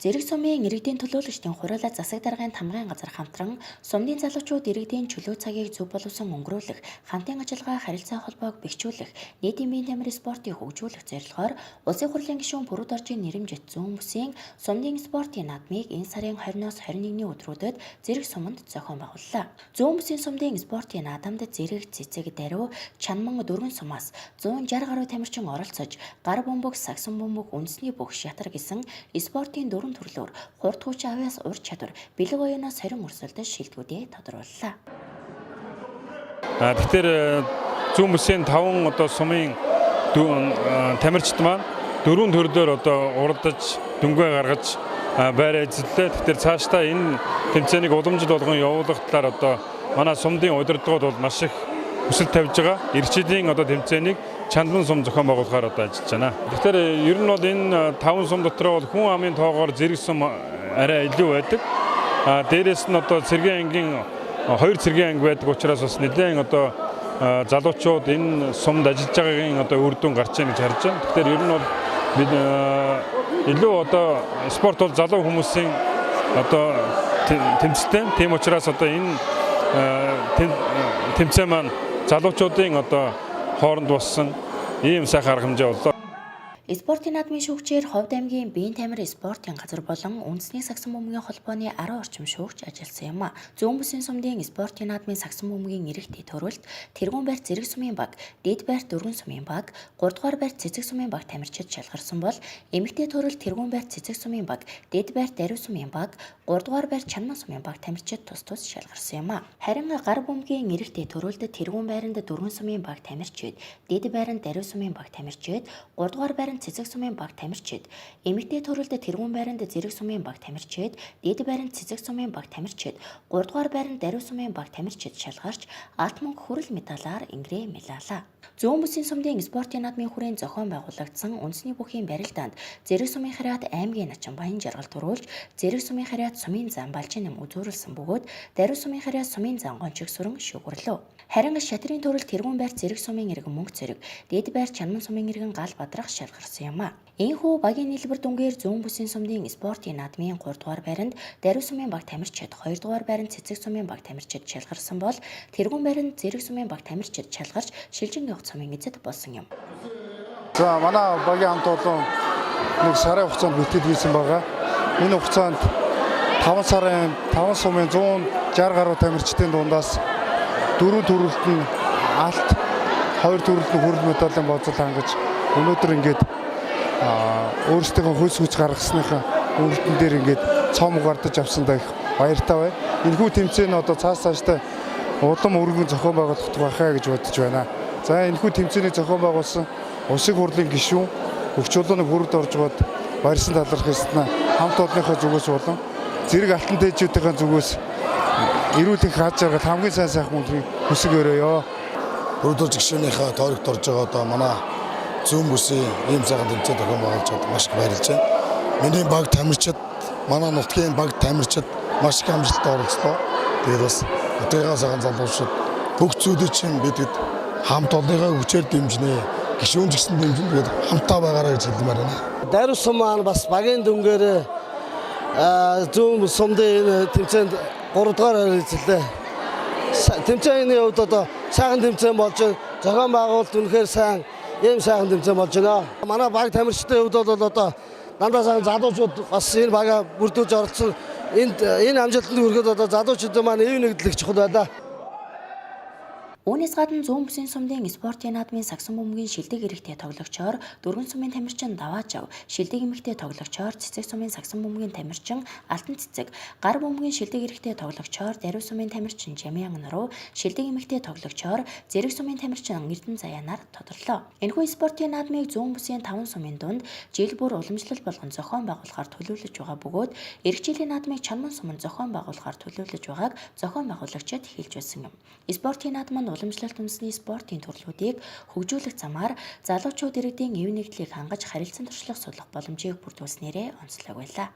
Зэрэг сумын иргэдийн төлөөлөгчдийн хуриалаа засаг даргын тамгын газар хамтран сумын залуучууд иргэдийн чөлөө цагийг зөв боловсон өнгөрүүлэх, хамтын ажиллагаа харилцаа холбоог бэхжүүлэх, нийтийн биеийн тамир спортыг хөгжүүлэх зорилгоор Улсын хурлын гишүүн Бүрүүд оржийн нэрэмжит зүүн бүсийн сумын спортын наадмыг энэ сарын 20-оос 21-ний өдрүүдэд Зэрэг суманд зохион байгууллаа. Зүүн бүсийн сумын спортын наадамд Зэрэг, Цэцэг, Даруй, Чанман дөрвөн сумаас 160 гаруй тамирчин оролцож, гар бөмбөг, сагсан бөмбөг, үндэсний бүх шатар гэсэн спортын дөрвөн төрлөөр хурд хүч авяас ур чадвар, бэлэг оюунаас сорин өрсөлдөж шилдэгүүдээ тодрууллаа. Тэгэхээр зүүн бүсийн 5 сумын тамирчид маань дөрвөн төрлөөр уралдаж, дүнгээ гаргаж байр эзэллээ. Тэгэхээр цаашдаа энэ тэмцээнийг уламжлал болгон явуулах талаар манай сумдын удирдлагууд бол маш их хүсэл тавьж байгаа. Иргэдийн тэмцээнийг Чанман сум зохион байгуулахаар ажиллаж байна. Тэгэхээр ер нь бол энэ 5 сум дотор бол хүн амын тоогоор Зэрэг сум арай илүү байдаг. Дээрээс нь цэргийн ангийн 2 цэргийн анги байдаг учраас бас нэлээд залуучууд энэ сумд ажиллаж байгаагийн үр дүн гарч ийн гэж харж байна. Тэгэхээр ер нь бол бид илүү спорт бол залуу хүмүүсийн тэмцэлтэй. Тийм учраас энэ тэмцээн маань залуучуудын хооронд болсон ийм сайхан арга хэмжээ боллоо. Спортын наадмын шүүгчээр Ховд аймгийн биеийн тамир спортын газар болон үндэсний сагсан бөмбөгийн холбооны 10 орчим шүүгч ажилласан юм а. Зүүн бүсийн сумын спортын наадмын сагсан бөмбөгийн иргэдийн төрөлд тэргүүн байрт Зэрэг сумын баг, Дэд байрт Дөрвөн сумын баг, 3 дугаар байрт Цэцэг сумын баг тамирчид шалгарсан бол эмэгтэй төрөлд тэргүүн байрт Цэцэг сумын баг, Дэд байрт Даруй сумын баг, 3 дугаар байрт Чанман сумын баг тамирчид тус шалгарсан юм а. Харин гар бөмбөгийн иргэдийн төрөлд тэргүүн байранд Дөрвөн сумын баг тамирчид, Дэд байранд Даруй сумын баг тамирчид, 3 дугаар байранд Цэцэг сумын баг тамирчид, эмэгтэй төрөлд тэргүүн байранд Зэрэг сумын баг тамирчид, Дэд байранд Цэцэг сумын баг тамирчид, 3 дугаар байранд Даруй сумын баг тамирчид шалгарч алт мөнгө хүрэл медалаар ингэрээ мэлаалаа. Зүүн бүсийн сумын спортын наадмын хүрээнд зохион байгуулагдсан үндэсний бүхийн барилдаанд Зэрэг сумын харьяат аймгийн начин баян жаргал төрүүлж, Зэрэг сумын харьяат сумын зам балжин нэм үзүүлсэн бөгөөд Даруй сумын харьяат сумын зан гончиг сүрэн шүүгөрлөө. Харин шатрын төрөл тэргүүн байрт Зэрэг сумын иргэн мөнгө зэрэг, Дэд байрт Чанман сумын иргэн гал бадрах шалгарсан юм а. Энэхүү багийн нийлбэр дүнгээр зүүн бүсийн сумын спортын наадмын 3 дугаар байранд Даруй сумын баг тамирчид, 2 дугаар байранд Цэцэг сумын баг тамирчид шалгарсан бол тэргүүн байранд Зэрэг сумын баг тамирчид шалгарч шилжин явах сумын эзэд болсон юм. За манай багийн хамт олон нэг сарын хугацаанд бүтээл хийсэн байгаа. Энэ хугацаанд 5 сарын 5 сумын 160 гаруй тамирчдын дундаас 4 төрөлд нь алт, 2 төрөлд нь хүрэл медалийн боцол хангаж өнөөдөр ингээд өөрсдийнхөө хөлс хүч гаргасныхаа өрдөн дээр ингээд цом гардаж авсандаа их баяртай байна. Энэхүү тэмцээн цаашдаа улам өргөн зохион байгуулах байхаа гэж бодож байна. За энэхүү тэмцээнийг зохион байгуулсан Улсын хурлын гишүүн Хөгжүүлөөнөг Бүрүүд орж баярсан талархсан хамт олонныхоо зүгээс болон Зэрэг алтан дээжүүдийн зүгээс эрүүл их хаж жаргал хамгийн сайн сайхан мөнгийг хүсэг өрөөё. Бүрүүд орж гишүүнийхээ тойрогт орж байгаа манай зүүн бүсийн ийм цагаан тэмцээн зохион байгуулж байгаад маш их баярлж байна. Миний баг тамирчид, манай нутгийн баг тамирчид маш их амжилттай оролцлоо. Тэгээд бас нутгийн цагаан залуучууд бүх зүйлийг чинь бид хамт олонныхоо хүчээр дэмжинэ. Гишүүн гэсэн дэмжингээд хамтаа байгаарай гэж хэлмээр байна. Даруй сум маань бас багийн дүнгээр зүүн сумын тэмцээнд 3 дугаар эзэллээ. Тэмцээний хувьд сайхан тэмцээн болж зохион байгуулалт үнэхээр сайн ийм сайхан тэмцээн болж байна. Манай баг тамирчдын хувьд бол дандаа сайхан залуучууд бас энэ бага бүрдүүлж оролцсон. Энэ амжилтанд хүрэхэд залуучуудын маань ив нэгдлэх чухал байна. Үүнээс гадна зүүн бүсийн сумын спортын наадмын сагсан бөмбөгийн шилдэг эрэгтэй тоглогчоор Дөрвөн сумын тамирчин Даваажав, шилдэг эмэгтэй тоглогчоор Цэцэг сумын сагсан бөмбөгийн тамирчин Алтан Цэцэг, гар бөмбөгийн шилдэг эрэгтэй тоглогчоор Даруй сумын тамирчин Жамян Нуруу, шилдэг эмэгтэй тоглогчоор Зэрэг сумын тамирчин Эрдэнэ Заяанаар тодорлоо. Энэхүү спортын наадмыг зүүн бүсийн 5 сумын дунд жил бүр уламжлал болгон зохион байгуулахаар төлөвлөж байгаа бөгөөд эх жилийн наадмыг Чанман суманд зохион байгуулахаар төлөвлөж байгааг зохион байгуулагчид хэлж байсан юм. Спортын наадманд уламжлалт үндэсний спортын төрлүүдийг хөгжүүлэх замаар залуучууд иргэдийн эв нэгдлийг хангаж харилцан туршлага судлах боломжийг бүрдүүлснээрээ онцлог байлаа.